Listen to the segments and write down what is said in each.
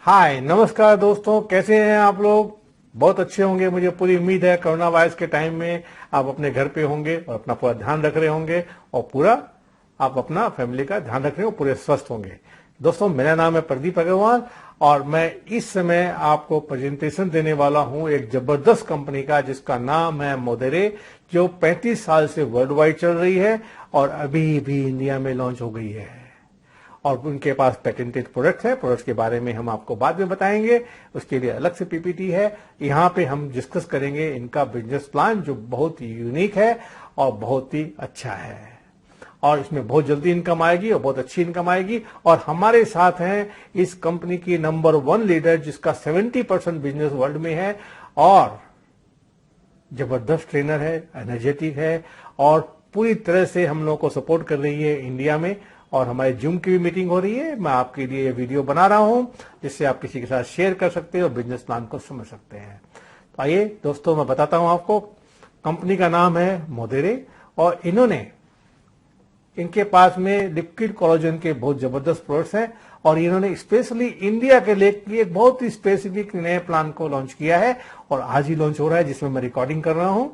हाय नमस्कार दोस्तों, कैसे हैं आप लोग। बहुत अच्छे होंगे, मुझे पूरी उम्मीद है। कोरोना वायरस के टाइम में आप अपने घर पे होंगे और अपना पूरा ध्यान रख रहे होंगे और पूरा आप अपना फैमिली का ध्यान रख रहे हो, पूरे स्वस्थ होंगे। दोस्तों, मेरा नाम है प्रदीप अग्रवाल और मैं इस समय आपको प्रेजेंटेशन देने वाला हूं एक जबरदस्त कंपनी का जिसका नाम है मोदेरे, जो 35 साल से वर्ल्ड वाइड चल रही है और अभी भी इंडिया में लॉन्च हो गई है। और उनके पास पेटेंटेड प्रोडक्ट है। प्रोडक्ट्स के बारे में हम आपको बाद में बताएंगे, उसके लिए अलग से पीपीटी है। यहाँ पे हम डिस्कस करेंगे इनका बिजनेस प्लान जो बहुत ही यूनिक है और बहुत ही अच्छा है और इसमें बहुत जल्दी इनकम आएगी और बहुत अच्छी इनकम आएगी। और हमारे साथ हैं इस कंपनी की नंबर 1 लीडर जिसका 70% बिजनेस वर्ल्ड में है और जबरदस्त ट्रेनर है, एनर्जेटिक है और पूरी तरह से हम लोगों को सपोर्ट कर रही है इंडिया में। और हमारे जूम की भी मीटिंग हो रही है। मैं आपके लिए ये वीडियो बना रहा हूं जिससे आप किसी के साथ शेयर कर सकते हैं और बिजनेस प्लान को समझ सकते हैं। तो आइए दोस्तों, मैं बताता हूं आपको। कंपनी का नाम है मोदेरे और इनके पास में लिक्विड कोलेजन के बहुत जबरदस्त प्रोडक्ट्स हैं और इन्होंने स्पेशली इंडिया के लिए एक बहुत ही स्पेसिफिक नए प्लान को लॉन्च किया है और आज ही लॉन्च हो रहा है जिसमें मैं रिकॉर्डिंग कर रहा हूं।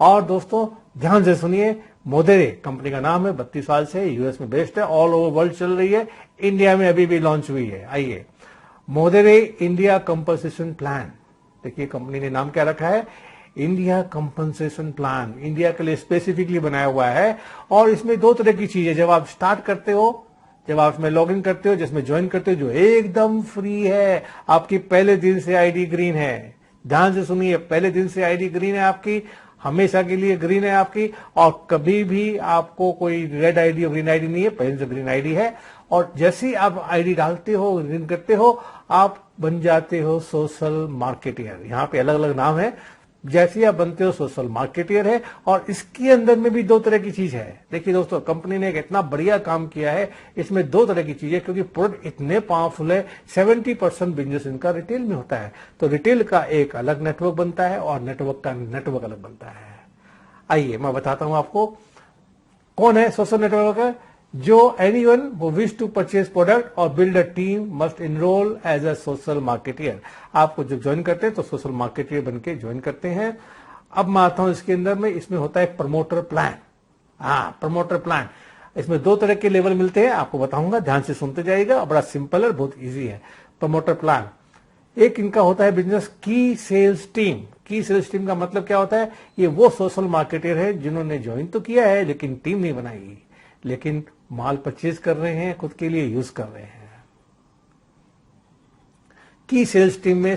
और दोस्तों ध्यान से सुनिए, मोदेरे कंपनी का नाम है, 32 साल से यूएस में बेस्ड है, ऑल ओवर वर्ल्ड चल रही है, इंडिया में अभी भी लॉन्च हुई है। आइए, मोदेरे इंडिया कंपनसेशन प्लान। देखिए कंपनी ने नाम क्या रखा है, इंडिया कंपनसेशन प्लान। इंडिया के लिए स्पेसिफिकली बनाया हुआ है और इसमें दो तरह की चीजें, जब आप स्टार्ट करते हो, जब आप इसमें लॉग इन करते हो, जिसमें ज्वाइन करते हो, जो एकदम फ्री है, आपकी पहले दिन से आईडी ग्रीन है। ध्यान से सुनिए, पहले दिन से आईडी ग्रीन है आपकी, हमेशा के लिए ग्रीन है आपकी और कभी भी आपको कोई रेड आईडी और ग्रीन आईडी नहीं है, पहले से ग्रीन आईडी है। और जैसे ही आप आईडी डालते हो, ग्रीन करते हो, आप बन जाते हो सोशल मार्केटियर। यहाँ पे अलग अलग नाम है, जैसे ही आप बनते हो सोशल मार्केटियर है। और इसके अंदर में भी दो तरह की चीज है। देखिए दोस्तों, कंपनी ने एक इतना बढ़िया काम किया है, इसमें दो तरह की चीजें, क्योंकि प्रोडक्ट इतने पावरफुल है। 70% बिजनेस इनका रिटेल में होता है, तो रिटेल का एक अलग नेटवर्क बनता है और नेटवर्क का नेटवर्क अलग बनता है। आइए मैं बताता हूं आपको कौन है सोशल नेटवर्कर। जो anyone who wish to purchase product और build a team must enrol as a social marketer. आपको जब ज्वाइन करते हैं तो सोशल मार्केटियर बन के ज्वाइन करते हैं। अब मैं आता हूं इसके अंदर में, इसमें होता है प्रमोटर प्लान। हाँ, प्रमोटर प्लान। इसमें दो तरह के लेवल मिलते हैं, आपको बताऊंगा, ध्यान से सुनते जाइएगा। बड़ा सिंपल है, बहुत ईजी है प्रमोटर प्लान। एक इनका होता है बिजनेस की सेल्स टीम। की सेल्स टीम का मतलब क्या होता है, ये वो सोशल मार्केटर है जिन्होंने ज्वाइन तो किया है लेकिन टीम नहीं बनाई, लेकिन माल परचेज कर रहे हैं, खुद के लिए यूज कर रहे हैं। की सेल्स टीम में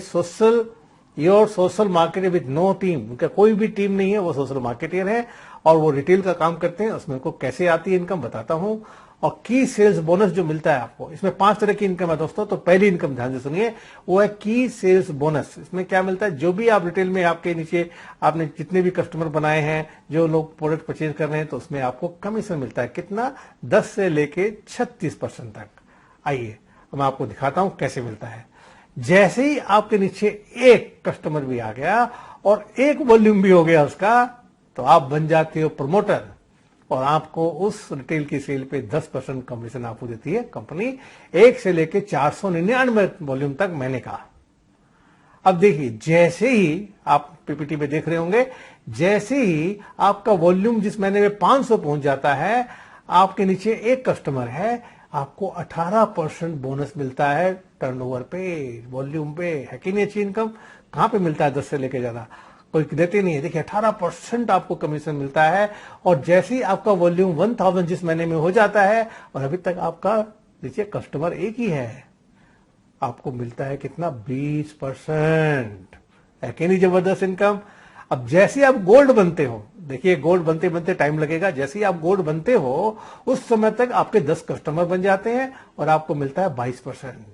your social marketer with no team, उनका कोई भी टीम नहीं है, वो सोशल मार्केटर है और वो रिटेल का काम करते हैं। उसमें उनको कैसे आती है इनकम बताता हूं। और की सेल्स बोनस जो मिलता है आपको, इसमें 5 तरह की इनकम है दोस्तों। तो पहली इनकम ध्यान से सुनिए, वो है की सेल्स बोनस। इसमें क्या मिलता है, जो भी आप रिटेल में आपके नीचे आपने जितने भी कस्टमर बनाए हैं, जो लोग प्रोडक्ट परचेज कर रहे हैं, तो उसमें आपको कमीशन मिलता है। कितना, 10 से लेके 36% तक। आइए मैं आपको दिखाता हूं कैसे मिलता है। जैसे ही आपके नीचे एक कस्टमर भी आ गया और एक वॉल्यूम भी हो गया उसका, तो आप बन जाते हो प्रमोटर और आपको उस रिटेल की सेल पे 10% कमीशन आपको देती है कंपनी, 1 से लेके 499 वॉल्यूम तक महीने का। अब देखिए, जैसे ही आप पीपीटी में देख रहे होंगे, जैसे ही आपका वॉल्यूम जिस महीने में 500 पहुंच जाता है, आपके नीचे एक कस्टमर है, आपको 18% बोनस मिलता है टर्नओवर पे, वॉल्यूम पे। है कि नहीं अच्छी इनकम? कहां पे मिलता है 10 से लेके ज्यादा, कोई देते नहीं है। देखिए 18% आपको कमीशन मिलता है। और जैसे ही आपका वॉल्यूम 1000 जिस महीने में हो जाता है और अभी तक आपका नीचे कस्टमर एक ही है, आपको मिलता है कितना, 20%। है कि नहीं जबरदस्त इनकम? अब जैसे आप गोल्ड बनते हो, देखिए गोल्ड बनते बनते टाइम लगेगा, जैसे ही आप गोल्ड बनते हो उस समय तक आपके 10 कस्टमर बन जाते हैं और आपको मिलता है 22%।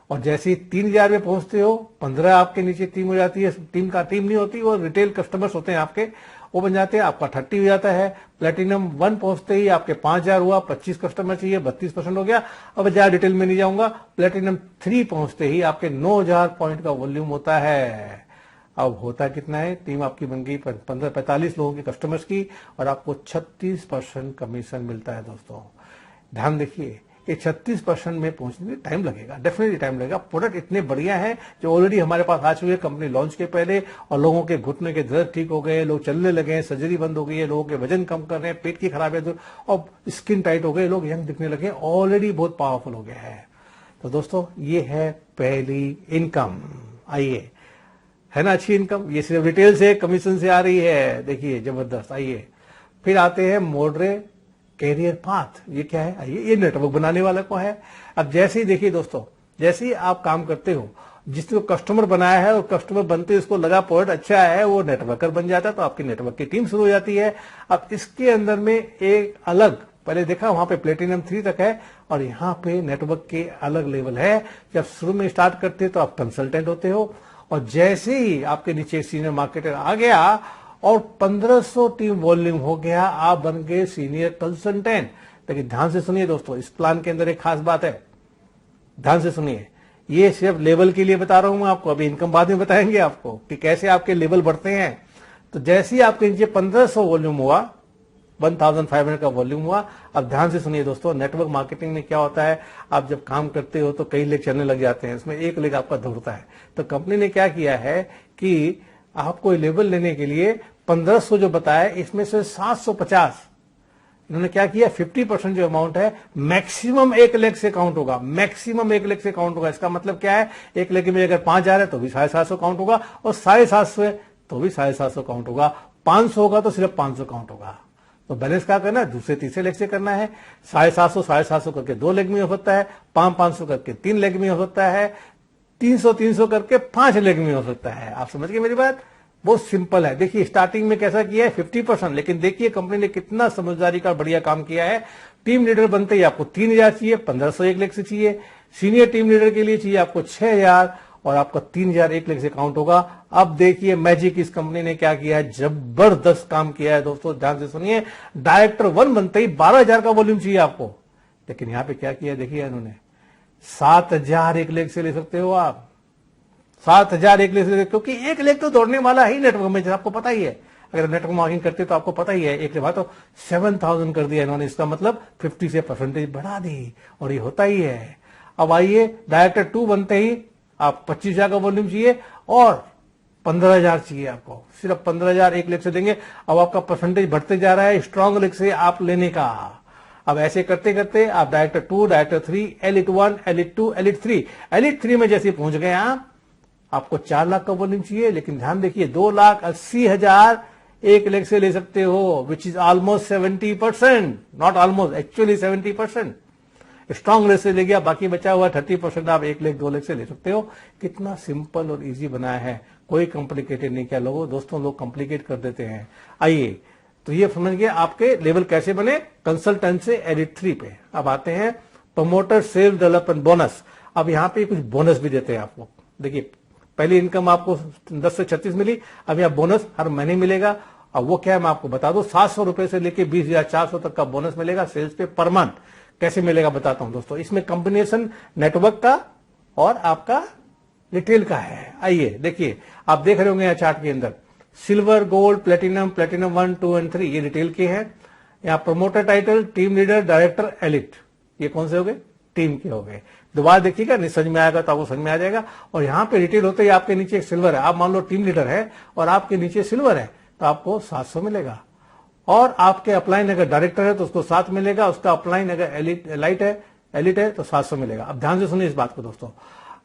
और जैसे ही 3000 में पहुंचते हो, 15 आपके नीचे टीम हो जाती है। टीम नहीं होती, वो रिटेल कस्टमर्स होते हैं आपके, वो बन जाते हैं, आपका 30 हो जाता है। प्लेटिनम 1 पहुंचते ही आपके 5000 हुआ, 25 कस्टमर चाहिए, 32% हो गया। अब ज्यादा डिटेल में नहीं जाऊंगा। प्लेटिनम 3 पहुंचते ही आपके 9000 पॉइंट का वॉल्यूम होता है। अब होता कितना है, टीम आपकी बन गई 45 लोगों के कस्टमर्स की और आपको 36% कमीशन मिलता है। दोस्तों ध्यान देखिए, ये 36% में पहुंचने में टाइम लगेगा, डेफिनेटली टाइम लगेगा। प्रोडक्ट इतने बढ़िया हैं जो ऑलरेडी हमारे पास आ चुके हैं कंपनी लॉन्च के पहले, और लोगों के घुटने के दर्द ठीक हो गए, लोग चलने लगे हैं, सर्जरी बंद हो गई है, लोगों के वजन कम कर रहे हैं, पेट की खराबी दूर, और स्किन टाइट हो गए, लोग यंग दिखने लगे, ऑलरेडी बहुत पावरफुल हो गया है। तो दोस्तों ये है पहली इनकम। आइए, है ना अच्छी इनकम, ये सिर्फ रिटेल से कमीशन से आ रही है, देखिए जबरदस्त। आइए फिर आते हैं मॉडरेट कैरियर पाथ। ये क्या है? आइए, ये नेटवर्क बनाने वाला को है। अब जैसे ही देखिए दोस्तों, जैसे ही आप काम करते हो, जिसको कस्टमर बनाया है और कस्टमर बनते ही उसको लगा प्रोडक्ट अच्छा है, वो नेटवर्कर बन जाता है, तो आपकी नेटवर्क की टीम शुरू हो जाती है। अब इसके अंदर में एक अलग, पहले देखा वहां पे प्लेटिनम 3 तक है, और यहाँ पे नेटवर्क के अलग लेवल है। जब शुरू में स्टार्ट करते हो तो आप कंसल्टेंट होते हो, और जैसे ही आपके नीचे सीनियर मार्केटर आ गया और 1500 टीम वॉल्यूम हो गया, आप बन गए सीनियर कंसल्टेंट। लेकिन ध्यान से सुनिए दोस्तों, इस प्लान के अंदर एक खास बात है, ध्यान से सुनिए। ये सिर्फ लेवल के लिए बता रहा हूं मैं आपको, अभी इनकम बाद में बताएंगे आपको कि कैसे आपके लेवल बढ़ते हैं। तो जैसे ही आपके नीचे 1500 वॉल्यूम हुआ, 1500 का वॉल्यूम हुआ। अब ध्यान से सुनिए दोस्तों, नेटवर्क मार्केटिंग में क्या होता है, आप जब काम करते हो तो कई लेग चलने लग जाते हैं, इसमें एक लेग आपका दौड़ता है। तो कंपनी ने क्या किया है कि आपको लेवल लेने के लिए 1500 जो बताया, इसमें से 750 इन्होंने क्या किया, 50% जो अमाउंट है मैक्सिमम 1 लाख से काउंट होगा, मैक्सिमम 1 लाख से काउंट होगा। इसका मतलब क्या है, 1 लाख में अगर 5,000 है तो भी 750 काउंट होगा, और 750 है तो भी 750 काउंट होगा, 500 होगा तो सिर्फ 500 काउंट होगा। तो बैलेंस क्या करना है, दूसरे तीसरे लेग से करना है। 750 करके 2 लेग में हो सकता है, 500 करके 3 लेग में हो सकता है, 300 करके 5 लेग में हो सकता है। आप समझ गए मेरी बात, बहुत सिंपल है। देखिए स्टार्टिंग में कैसा किया है 50%, लेकिन देखिए कंपनी ने कितना समझदारी का बढ़िया काम किया है। टीम लीडर बनते ही आपको 3000 चाहिए, 1500 1 लाख से चाहिए। सीनियर टीम लीडर के लिए चाहिए आपको 6000, और आपका 3000 1 लाख से काउंट होगा। अब देखिए मैजिक इस कंपनी ने क्या किया है, जबरदस्त काम किया है दोस्तों, ध्यान से सुनिए। डायरेक्टर 1 बनते ही 12,000 का वॉल्यूम चाहिए आपको, लेकिन यहां पे क्या किया देखिए इन्होंने, 7,000 1 लाख से ले सकते हो आप, 7,000 1 लाख से, क्योंकि 1 लाख तो दौड़ने वाला ही नेटवर्क में, आपको पता ही है। अगर नेटवर्क मार्केटिंग करते तो आपको पता ही है, 1 लाख तो 7,000 कर दिया इन्होंने, इसका मतलब 50 से परसेंटेज बढ़ा दी, और ये होता ही है। अब आइए डायरेक्टर 2 बनते ही आप 25,000 का वॉल्यूम चाहिए, और 15,000 चाहिए आपको, सिर्फ 15,000 1 लाख से देंगे। अब आपका परसेंटेज बढ़ते जा रहा है स्ट्रॉन्ग लेग से आप लेने का। अब ऐसे करते करते आप director 2, director 3, elite 1, elite 2, elite 3, elite 3 में जैसे पहुंच गए आपको 4 लाख का वॉल्यूम चाहिए, लेकिन ध्यान देखिए 2,80,000 1 लाख से ले सकते हो, which is almost 70%, not almost, actually 70%। Strong leg से ले गया, बाकी बचा हुआ 30% आप 1 लाख 2 लाख से ले सकते हो। कितना सिंपल और इजी बनाया है, कोई कॉम्प्लिकेटेड नहीं किया। लोगों दोस्तों लोग कॉम्प्लिकेट कर देते हैं। आइए, तो ये समझ गए आपके लेवल कैसे बने, कंसल्टेंट से एलिट 3 पे। अब आते हैं प्रमोटर सेल्स डेवलपमेंट बोनस। अब यहाँ पे कुछ बोनस भी देते हैं आपको। देखिए पहली इनकम आपको 10 से 36 मिली, अब यहाँ बोनस हर महीने मिलेगा। अब वो क्या है मैं आपको बता दूं, 700 रुपए से लेके 20,400 तक का बोनस मिलेगा सेल्स पे पर मंथ। कैसे मिलेगा बताता हूं दोस्तों, इसमें कॉम्बिनेशन नेटवर्क का और आपका रिटेल का है। आइए देखिए, आप देख रहे होंगे यहाँ चार्ट के अंदर silver, gold, platinum, platinum 1, 2 and 3 ये रिटेल के हैं। यहाँ promoter title, team leader, director, elite, ये कौन से हो गए, टीम के हो गए। दोबारा देखिएगा, नहीं समझ में आएगा तो आपको समझ में आ जाएगा। और यहाँ पे रिटेल होते ही आपके नीचे एक सिल्वर है, आप मान लो टीम लीडर है और आपके नीचे सिल्वर है तो आपको 700 मिलेगा। और आपके अपलाइन अगर डायरेक्टर है तो उसको 7 मिलेगा, उसका अपलाइन अगर एलिट है तो 700 मिलेगा। अब ध्यान से सुनिए इस बात को दोस्तों,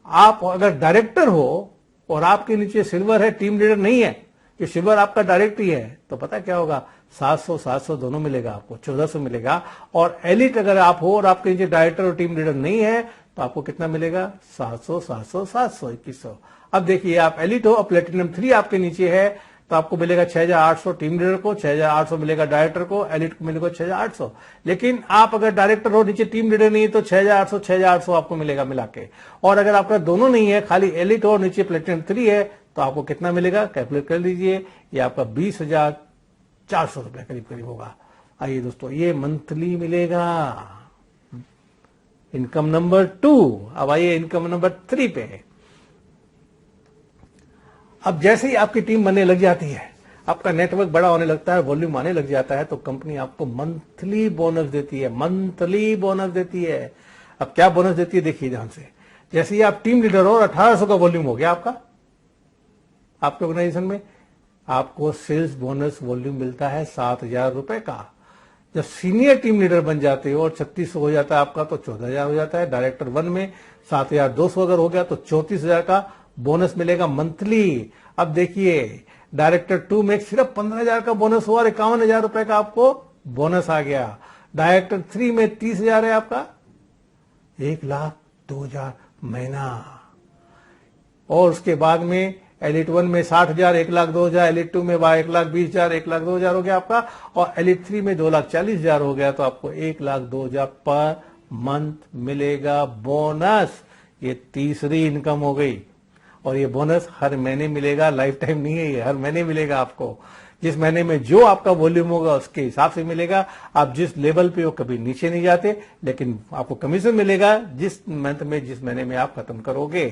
आप अगर डायरेक्टर हो और आपके नीचे सिल्वर है, टीम लीडर नहीं है, ये सिल्वर आपका डायरेक्ट ही है, तो पता क्या होगा, 700 दोनों मिलेगा आपको, 1400 मिलेगा। और एलिट अगर आप हो और आपके नीचे डायरेक्टर और टीम लीडर नहीं है तो आपको कितना मिलेगा, 700 2100। अब देखिए आप एलिट हो और प्लेटिनम 3 आपके नीचे है तो आपको मिलेगा 6,800 टीम लीडर को, 6,800 मिलेगा डायरेक्टर को, एलिट को मिलेगा 6,800। लेकिन आप अगर डायरेक्टर हो, नीचे टीम लीडर नहीं है तो 6,800 आपको मिलेगा मिला के। और अगर आपका दोनों नहीं है, खाली एलिट हो और नीचे प्लेटिनम 3 है तो आपको कितना मिलेगा, कैलकुलेट कर लीजिए, ये आपका 20,400 रुपए करीब करीब होगा। आइए दोस्तों, ये मंथली मिलेगा, इनकम नंबर 2। अब आइए इनकम नंबर 3 पे। अब जैसे ही आपकी टीम बनने लग जाती है, आपका नेटवर्क बड़ा होने लगता है, वॉल्यूम आने लग जाता है, तो कंपनी आपको मंथली बोनस देती है, मंथली बोनस देती है। अब क्या बोनस देती है देखिए ध्यान से। जैसे ही आप टीम लीडर हो और 1800 का वॉल्यूम हो गया आपका, आपके ऑर्गेनाइजेशन में आपको सेल्स बोनस वॉल्यूम मिलता है 7000 रुपए का। जब सीनियर टीम लीडर बन जाते हो और 3600 हो जाता है आपका तो 14000 हो जाता है। डायरेक्टर 1 में 7200 अगर हो गया तो 34000 का बोनस मिलेगा मंथली। अब देखिए डायरेक्टर 2 में सिर्फ 15000 का बोनस हुआ और 51000 रुपए का आपको बोनस आ गया। डायरेक्टर 3 में 30000 है आपका, 1,02,000 महीना। और उसके बाद में एलिट 1 में 60,000, 1,02,000, एलिट 2 में 1,20,000, 1,02,000 हो गया आपका, और एलिट 3 में 2,40,000 हो गया तो आपको 1,02,000 पर मंथ मिलेगा बोनस। ये तीसरी इनकम हो गई। और ये बोनस हर महीने मिलेगा, लाइफ टाइम नहीं है, ये हर महीने मिलेगा आपको। जिस महीने में जो आपका वॉल्यूम होगा उसके हिसाब से मिलेगा। आप जिस लेवल पे हो कभी नीचे नहीं जाते, लेकिन आपको कमीशन मिलेगा जिस मंथ में, जिस महीने में आप खत्म करोगे।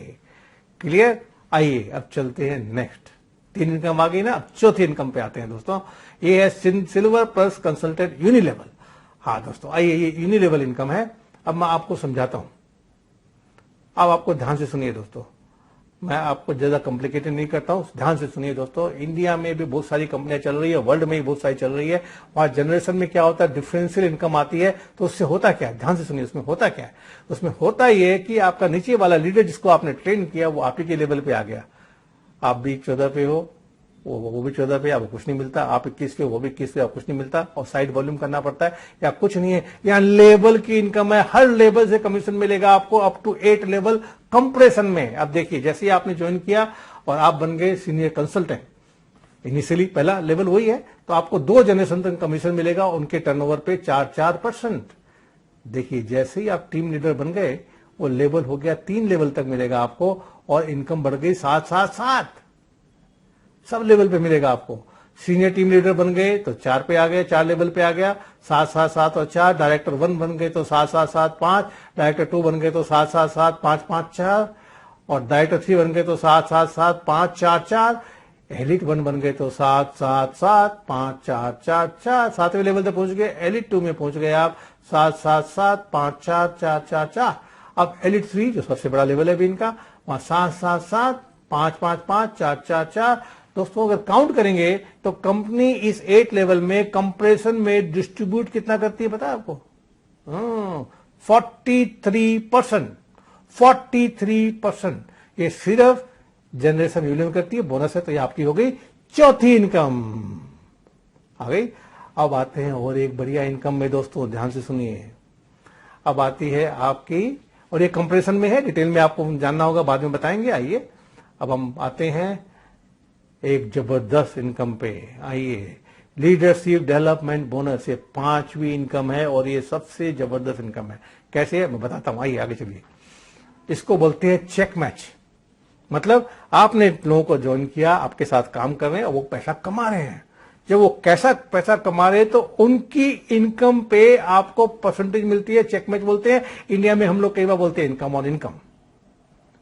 क्लियर? आइए अब चलते हैं नेक्स्ट। 3 इनकम आ गई ना, अब चौथी इनकम पे आते हैं दोस्तों। ये है सिल्वर प्लस कंसल्टेंट यूनिलेवल। हाँ दोस्तों आइए, ये यूनिलेवल इनकम है। अब मैं आपको समझाता हूं, अब आपको ध्यान से सुनिए दोस्तों, मैं आपको ज्यादा कॉम्प्लिकेटेड नहीं करता हूं, ध्यान से सुनिए दोस्तों। इंडिया में भी बहुत सारी कंपनियां चल रही है, वर्ल्ड में भी बहुत सारी चल रही है। वहां जनरेशन में क्या होता है, डिफरेंशियल इनकम आती है। तो उससे होता क्या है, ध्यान से सुनिए, उसमें होता क्या है। उसमें होता ये है कि आपका नीचे वाला लीडर जिसको आपने ट्रेन किया वो आप ही के लेवल पे आ गया। आप भी 14 पे हो, वो भी 14 पे, आपको कुछ नहीं मिलता। आप 21 पे, वो भी 21 पे, आपको कुछ नहीं मिलता, और साइड वॉल्यूम करना पड़ता है या कुछ नहीं है। यहाँ लेवल की इनकम है, हर लेवल से कमीशन मिलेगा आपको अप टू 8 लेवल कंप्रेशन में। अब देखिए जैसे ही आपने ज्वाइन किया और आप बन गए सीनियर कंसल्टेंट, इनिशियली पहला लेवल वही है, तो आपको 2 जनरेशन तक कमीशन मिलेगा उनके टर्नओवर पे 4%। देखिए जैसे ही आप टीम लीडर बन गए वो लेवल हो गया 3 लेवल तक मिलेगा आपको, और इनकम बढ़ गई 7 सब लेवल पे मिलेगा आपको। सीनियर टीम लीडर बन गए तो 4 पे आ गए, 4 लेवल पे आ गया, 7 और 4। डायरेक्टर 1 बन गए तो 7 5। डायरेक्टर 2 बन गए तो 7 5 5 4। और डायरेक्टर 3 बन गए तो 7 5 4 4। एलिट 1 बन गए तो 7 5 4 4 4। 7वें लेवल तक पहुंच गए। एलिट 2 में पहुंच गए आप 7 5 4 4 4 4। अब एलिट 3 जो सबसे बड़ा लेवल है अभी इनका, वहां 7 5 5 5 4 4 4। दोस्तों अगर काउंट करेंगे तो कंपनी इस 8 लेवल में कंप्रेशन में डिस्ट्रीब्यूट कितना करती है पता है आपको? 43%। 43%। ये सिर्फ जनरेशन यूनियन करती है, बोनस है। तो ये आपकी हो गई चौथी इनकम आ गई। अब आते हैं और एक बढ़िया इनकम में दोस्तों, ध्यान से सुनिए। अब आती है आपकी, और ये कंप्रेशन में है, डिटेल में आपको जानना होगा, बाद में बताएंगे। आइए अब हम आते हैं एक जबरदस्त इनकम पे। आइए, लीडरशिप डेवलपमेंट बोनस, ये 5वीं इनकम है और ये सबसे जबरदस्त इनकम है। कैसे है मैं बताता हूं, आइए आगे चलिए। इसको बोलते हैं चेक मैच। मतलब आपने लोगों को ज्वाइन किया, आपके साथ काम कर रहे हैं और वो पैसा कमा रहे हैं। जब वो कैसा पैसा कमा रहे हैं तो उनकी इनकम पे आपको परसेंटेज मिलती है, चेक मैच बोलते हैं। इंडिया में हम लोग कई बार बोलते हैं income on income,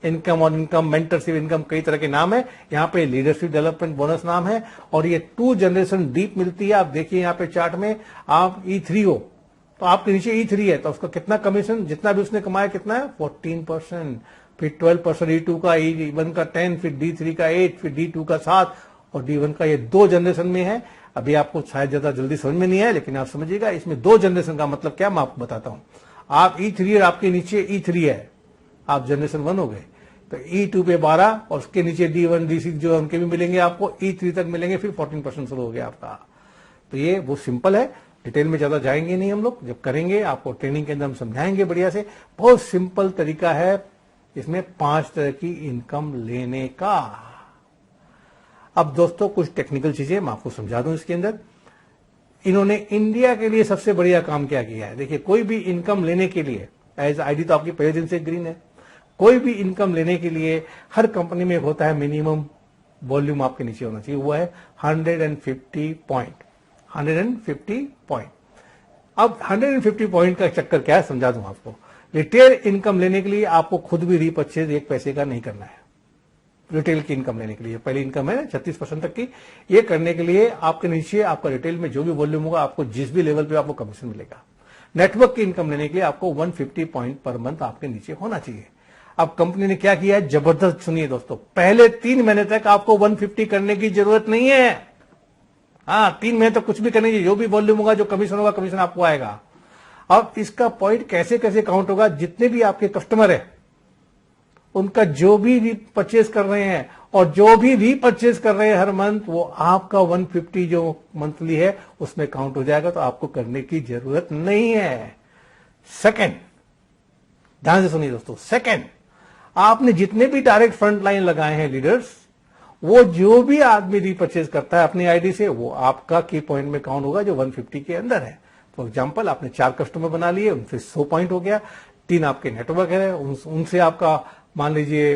income on income, mentorship income, कई तरह के नाम है। यहाँ पे लीडरशिप डेवलपमेंट बोनस नाम है, और ये 2 जनरेशन डीप मिलती है। आप देखिए यहाँ पे चार्ट में, आप E3 हो तो आपके नीचे E3 है तो उसका कितना कमीशन, जितना भी उसने कमाया कितना है 14%, फिर 12% E2 का, E1 का 10, फिर D3 का 8, फिर D2 का 7 और D1 का। ये 2 जनरेशन में है। अभी आपको शायद ज्यादा जल्दी समझ में नहीं है, लेकिन आप समझिएगा इसमें 2 जनरेशन का मतलब क्या मैं आपको बताता हूं। आप E3 और आपके नीचे E3 है, आप जनरेशन 1 हो गए। तो E2 पे 12 और उसके नीचे D1 D6 जो उनके भी मिलेंगे आपको, E3 तक मिलेंगे, फिर 14% शुरू हो गया आपका। तो ये वो सिंपल है, डिटेल में ज्यादा जाएंगे नहीं हम लोग। जब करेंगे आपको ट्रेनिंग के अंदर हम समझाएंगे बढ़िया से। बहुत सिंपल तरीका है इसमें 5 तरह की इनकम लेने का। अब दोस्तों कुछ टेक्निकल चीजें मैं आपको समझा दूं इसके अंदर। इन्होंने इंडिया के लिए सबसे बढ़िया काम क्या किया है, देखिए कोई भी इनकम लेने के लिए, एज आईडी तो आपकी पहले दिन से ग्रीन है, कोई भी इनकम लेने के लिए हर कंपनी में होता है मिनिमम वॉल्यूम आपके नीचे होना चाहिए, वो है 150 पॉइंट। 150 पॉइंट। अब 150 पॉइंट का चक्कर क्या है समझा दूं आपको। रिटेल इनकम लेने के लिए आपको खुद भी रीपरचेज 1 पैसे का नहीं करना है। रिटेल की इनकम लेने के लिए, पहली इनकम है 36% तक की, ये करने के लिए आपके नीचे आपका रिटेल में जो भी वॉल्यूम होगा, आपको जिस भी लेवल पे आपको कमीशन मिलेगा। नेटवर्क की इनकम लेने के लिए आपको 150 पॉइंट पर मंथ आपके नीचे होना चाहिए। अब कंपनी ने क्या किया है, जबरदस्त सुनिए दोस्तों, पहले 3 महीने तक आपको 150 करने की जरूरत नहीं है। हाँ, 3 महीने तक कुछ भी करने की, जो भी वॉल्यूम होगा, जो कमीशन होगा, कमीशन आपको आएगा। अब इसका पॉइंट कैसे कैसे काउंट होगा, जितने भी आपके कस्टमर है उनका जो भी परचेज कर रहे हैं और जो भी रीपरचेज कर रहे हैं हर मंथ, वो आपका 150 जो मंथली है उसमें काउंट हो जाएगा, तो आपको करने की जरूरत नहीं है। सेकंड, ध्यान से सुनिए दोस्तों, सेकंड, आपने जितने भी डायरेक्ट फ्रंट लाइन लगाए हैं लीडर्स, वो जो भी आदमी रीपरचेज करता है अपनी आईडी से, वो आपका की पॉइंट में काउंट होगा जो 150 के अंदर है। फॉर एग्जाम्पल, आपने 4 कस्टमर बना लिए, उनसे 100 पॉइंट हो गया, 3 आपके नेटवर्क है, उनसे आपका मान लीजिए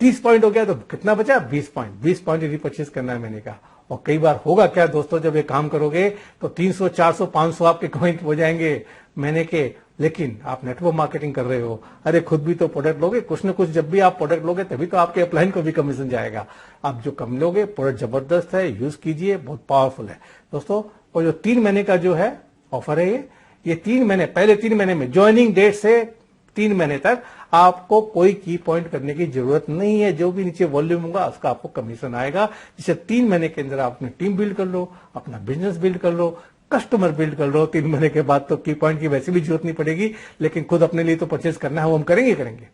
30 पॉइंट हो गया, तो कितना बचा, 20 पॉइंट। 20 पॉइंट रीपरचेज करना है महीने का। और कई बार होगा क्या दोस्तों, जब ये काम करोगे तो 300, 400, 500 आपके पॉइंट हो जाएंगे महीने के, लेकिन आप नेटवर्क मार्केटिंग कर रहे हो। अरे खुद भी तो प्रोडक्ट लोगे, कुछ ना कुछ जब भी आप प्रोडक्ट लोगे तभी तो आपके अपलाइन को भी कमीशन जाएगा। आप जो कम लोगे, प्रोडक्ट जबरदस्त है, यूज कीजिए, बहुत पावरफुल है दोस्तों। और जो 3 महीने का जो है ऑफर है, ये 3 महीने, पहले 3 महीने में ज्वाइनिंग डेट से 3 महीने तक आपको कोई की पॉइंट करने की जरूरत नहीं है। जो भी नीचे वॉल्यूम होगा उसका आपको कमीशन आएगा। जिसे 3 महीने के अंदर आप अपनी टीम बिल्ड कर लो, अपना बिजनेस बिल्ड कर लो, कस्टमर बिल्ड कर लो। 3 महीने के बाद तो की पॉइंट की वैसे भी जरूरत नहीं पड़ेगी, लेकिन खुद अपने लिए तो परचेज करना है, वो हम करेंगे।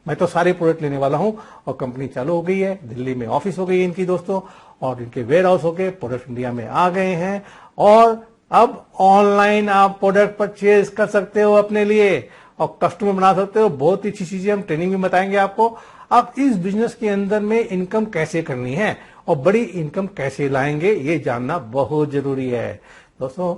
मैं तो सारे प्रोडक्ट लेने वाला हूं और कंपनी चालू हो गई है। दिल्ली में ऑफिस हो गई है इनकी दोस्तों, और इनके वेयर हाउस हो गए, प्रोडक्ट इंडिया में आ गए हैं। और अब ऑनलाइन आप प्रोडक्ट परचेज कर सकते हो अपने लिए और कस्टमर बना सकते हो। बहुत ही अच्छी चीजें हम ट्रेनिंग में बताएंगे आपको। अब इस बिजनेस के अंदर में इनकम कैसे करनी है और बड़ी इनकम कैसे लाएंगे, ये जानना बहुत जरूरी है दोस्तों।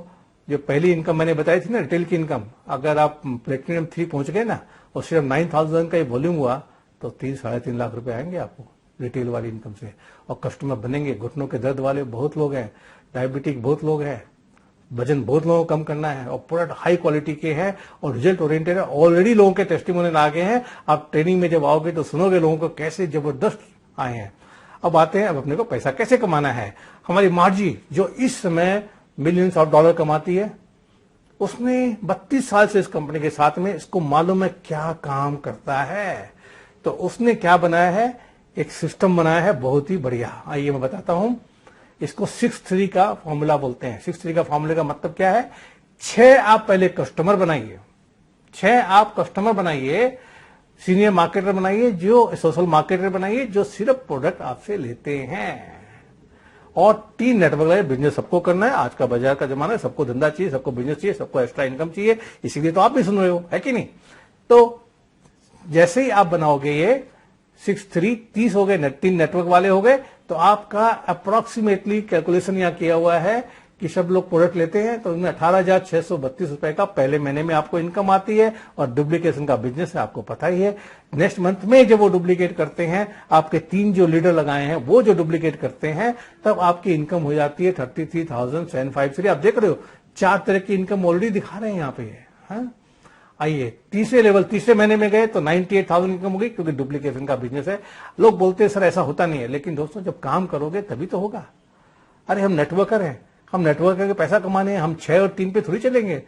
जो पहली इनकम मैंने बताई थी ना, रिटेल की इनकम, अगर आप प्लेटिनम 3 पहुंच गए ना और सिर्फ 9,000 का वॉल्यूम हुआ तो 3-3.5 लाख रुपए आएंगे आपको रिटेल वाली इनकम से। और कस्टमर बनेंगे, घुटनों के दर्द वाले बहुत लोग हैं, डायबिटिक बहुत लोग हैं, वजन बहुत लोगों को कम करना है, और प्रोडक्ट हाई क्वालिटी के हैं और रिजल्ट ओरिएंटेड है। ऑलरेडी लोगों के टेस्टिमोनियल आ गए हैं। आप ट्रेनिंग में जब आओगे तो सुनोगे लोगों को कैसे जबरदस्त आए हैं। अब आते हैं, अब अपने को पैसा कैसे कमाना है। हमारी मार्जी जो इस समय मिलियंस ऑफ डॉलर कमाती है, उसने 32 साल से इस कंपनी के साथ में, इसको मालूम है क्या काम करता है। तो उसने क्या बनाया है, एक सिस्टम बनाया है बहुत ही बढ़िया। आइए मैं बताता हूं। इसको 6-3 का फॉर्मूला बोलते हैं। 6-3 का फॉर्मूले का मतलब क्या है, 6 आप पहले कस्टमर बनाइए, 6 आप कस्टमर बनाइए, सीनियर मार्केटर बनाइए, जो सोशल मार्केटर बनाइए, जो सिर्फ प्रोडक्ट आपसे लेते हैं, और 3 नेटवर्क लाइन। बिजनेस सबको करना है, आज का बाजार का जमाना है, सबको धंधा चाहिए, सबको बिजनेस चाहिए, सबको एक्स्ट्रा इनकम चाहिए, इसीलिए तो आप भी सुन रहे हो, है कि नहीं। तो जैसे ही आप बनाओगे ये 6-3, 30 हो गए, 3 नेटवर्क वाले हो गए, तो आपका अप्रोक्सीमेटली कैलकुलेशन यहां किया हुआ है कि सब लोग प्रोडक्ट लेते हैं तो उनमें 18,632 रुपए का पहले महीने में आपको इनकम आती है। और डुप्लीकेशन का बिजनेस है, आपको पता ही है। नेक्स्ट मंथ में जब वो डुप्लीकेट करते हैं, आपके 3 जो लीडर लगाए हैं वो जो डुप्लीकेट करते हैं, तब आपकी इनकम हो जाती है 33,753। आप देख रहे हो 4 तरह की इनकम ऑलरेडी दिखा रहे हैं यहाँ पे। हाँ? आइए तीसरे लेवल, तीसरे महीने में गए तो 98,000 इनकम हो गई, क्योंकि डुप्लीकेशन का बिजनेस है। लोग बोलते हैं सर ऐसा होता नहीं है, लेकिन दोस्तों जब काम करोगे तभी तो होगा। अरे हम नेटवर्कर हैं, हम नेटवर्कर के पैसा कमाने हैं, हम 6 और 3 पे थोड़ी चलेंगे।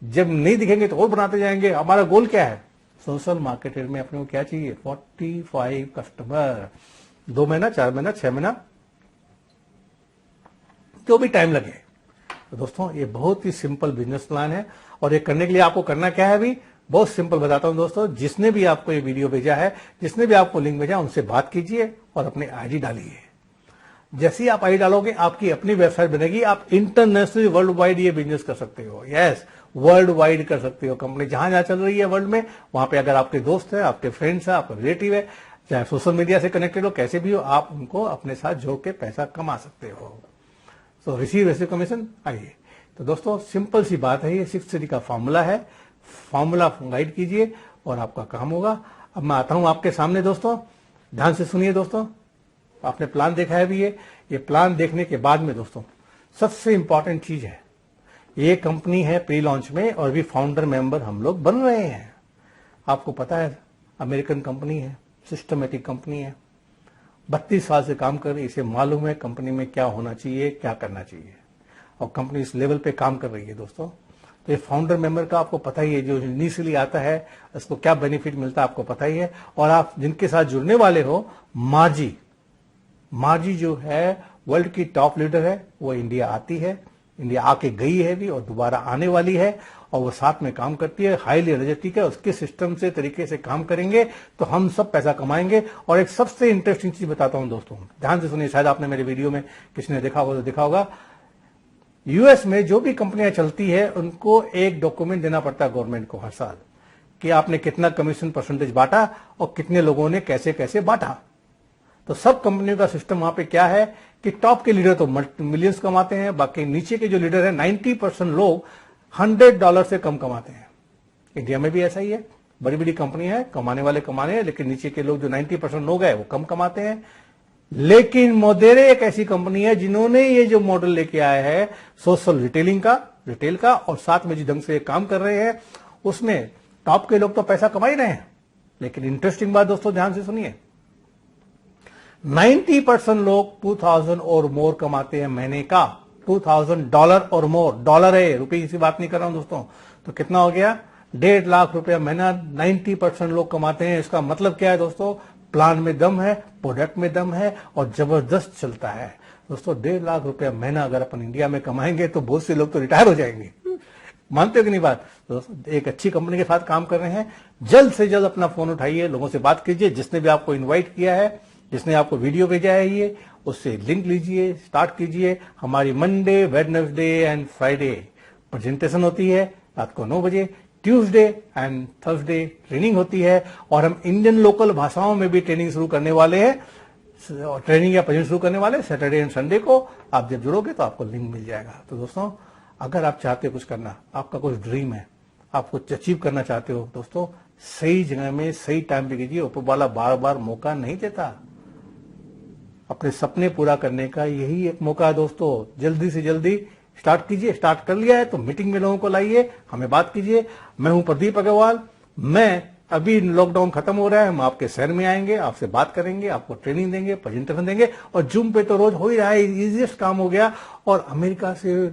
जब नहीं दिखेंगे तो और बनाते जाएंगे। हमारा गोल क्या है, सोशल मार्केटर में अपने को क्या चाहिए, 45 कस्टमर, 2 महीना, 4 महीना, 6 महीना, जो भी टाइम लगे। तो दोस्तों ये बहुत ही सिंपल बिजनेस प्लान है, और ये करने के लिए आपको करना क्या है, अभी बहुत सिंपल बताता हूं दोस्तों। जिसने भी आपको ये वीडियो भेजा है, जिसने भी आपको लिंक भेजा, उनसे बात कीजिए और अपने आईडी डालिए। जैसे ही आप आईडी डालोगे आपकी अपनी वेबसाइट बनेगी। आप इंटरनेशनली वर्ल्ड वाइड ये बिजनेस कर सकते हो। यस, वर्ल्ड वाइड कर सकते हो। कंपनी जहां जहां चल रही है वर्ल्ड में, वहां पे अगर आपके दोस्त है, आपके फ्रेंड्स है, आपका रिलेटिव है, चाहे सोशल मीडिया से कनेक्टेड हो, कैसे भी हो, आप उनको अपने साथ जोड़ के पैसा कमा सकते हो। सो रिसीव कमीशन। आइए तो दोस्तों सिंपल सी बात है, ये 6-3 का फॉर्मूला है। फॉर्मूला गाइड कीजिए और आपका काम होगा। अब मैं आता हूं आपके सामने दोस्तों, ध्यान से सुनिए दोस्तों। आपने प्लान देखा है भी, ये प्लान देखने के बाद में दोस्तों सबसे इंपॉर्टेंट चीज है, ये कंपनी है प्री लॉन्च में और भी फाउंडर मेंबर हम लोग बन रहे हैं। आपको पता है अमेरिकन कंपनी है, सिस्टमेटिक कंपनी है, 32 साल से काम कर रही है। इसे मालूम है कंपनी में क्या होना चाहिए, क्या करना चाहिए, और कंपनी इस लेवल पे काम कर रही है दोस्तों। तो ये फाउंडर मेंबर का आपको पता ही है, जो इनिशियली आता है उसको क्या बेनिफिट मिलता है आपको पता ही है। और आप जिनके साथ जुड़ने वाले हो, मार्जी जो है वर्ल्ड की टॉप लीडर है, वो इंडिया आती है, इंडिया आके गई है भी और दोबारा आने वाली है, और वो साथ में काम करती है, हाईली एनर्जेटिक है। उसके सिस्टम से तरीके से काम करेंगे तो हम सब पैसा कमाएंगे। और एक सबसे इंटरेस्टिंग चीज बताता हूं दोस्तों, ध्यान से सुनिए, शायद आपने मेरे वीडियो में किसी ने देखा होगा तो देखा होगा, यूएस में जो भी कंपनियां चलती है उनको एक डॉक्यूमेंट देना पड़ता है गवर्नमेंट को हर साल, कि आपने कितना कमीशन परसेंटेज बांटा और कितने लोगों ने कैसे कैसे बांटा। तो सब कंपनियों का सिस्टम वहां पे क्या है कि टॉप के लीडर तो मिलियंस कमाते हैं, बाकी नीचे के जो लीडर है 90% लोग $100 से कम कमाते हैं। इंडिया में भी ऐसा ही है, बड़ी बड़ी कंपनी है, कमाने वाले कमाने हैं, लेकिन नीचे के लोग जो 90% लोग हैं वो कम कमाते हैं। लेकिन मोदेरे एक ऐसी कंपनी है जिन्होंने ये जो मॉडल लेके आया है सोशल रिटेल का, और साथ में जिस ढंग से काम कर रहे हैं उसमें टॉप के लोग तो पैसा कमा ही रहे हैं। लेकिन इंटरेस्टिंग बात दोस्तों ध्यान से सुनिए, 90% लोग 2000 और मोर कमाते हैं महीने का, $2000 और मोर, डॉलर है, रुपए की बात नहीं कर रहा हूं दोस्तों। तो कितना हो गया, 1.5 लाख रुपया महीना 90% लोग कमाते हैं। इसका मतलब क्या है दोस्तों, प्लान में दम है, प्रोडक्ट में दम है और जबरदस्त चलता है दोस्तों। 1.5 लाख रुपया महीना अगर अपन इंडिया में कमाएंगे तो बहुत से लोग तो रिटायर हो जाएंगे। मानते हो कि नहीं बात दोस्तों? एक अच्छी कंपनी के साथ काम कर रहे हैं, जल्द से जल्द अपना फोन उठाइए, लोगों से बात कीजिए। जिसने भी आपको इन्वाइट किया है, जिसने आपको वीडियो भेजा है ये, उससे लिंक लीजिए, स्टार्ट कीजिए। हमारी Monday, Wednesday and Friday presentation होती है रात को 9 बजे, ट्यूसडे एंड थर्सडे ट्रेनिंग होती है, और हम इंडियन लोकल भाषाओं में भी ट्रेनिंग शुरू करने वाले हैं, ट्रेनिंग या प्रेजेंट शुरू करने वाले सैटरडे एंड संडे को। आप जब जुड़ोगे तो आपको लिंक मिल जाएगा। तो दोस्तों, अगर आप चाहते हो कुछ करना, आपका कुछ ड्रीम है, आप कुछ अचीव करना चाहते हो दोस्तों, सही जगह में सही टाइम पे कीजिए। ऊपर वाला बार बार मौका नहीं देता, अपने सपने पूरा करने का यही एक मौका है दोस्तों। जल्दी से जल्दी स्टार्ट कीजिए। स्टार्ट कर लिया है तो मीटिंग में लोगों को लाइए, हमें बात कीजिए। मैं हूं प्रदीप अग्रवाल। मैं अभी लॉकडाउन खत्म हो रहा है, हम आपके शहर में आएंगे, आपसे बात करेंगे, आपको ट्रेनिंग देंगे, प्रेजेंटेशन देंगे, और जूम पे तो रोज हो ही रहा है, इजीएस्ट काम हो गया। और अमेरिका से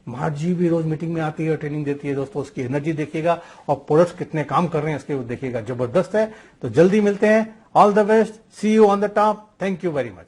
मार्जी भी रोज मीटिंग में आती है और ट्रेनिंग देती है दोस्तों। उसकी एनर्जी देखिएगा और प्रोडक्ट्स कितने काम कर रहे हैं इसके देखिएगा, जबरदस्त है। तो जल्दी मिलते हैं। All the best, see you on the top. Thank you very much.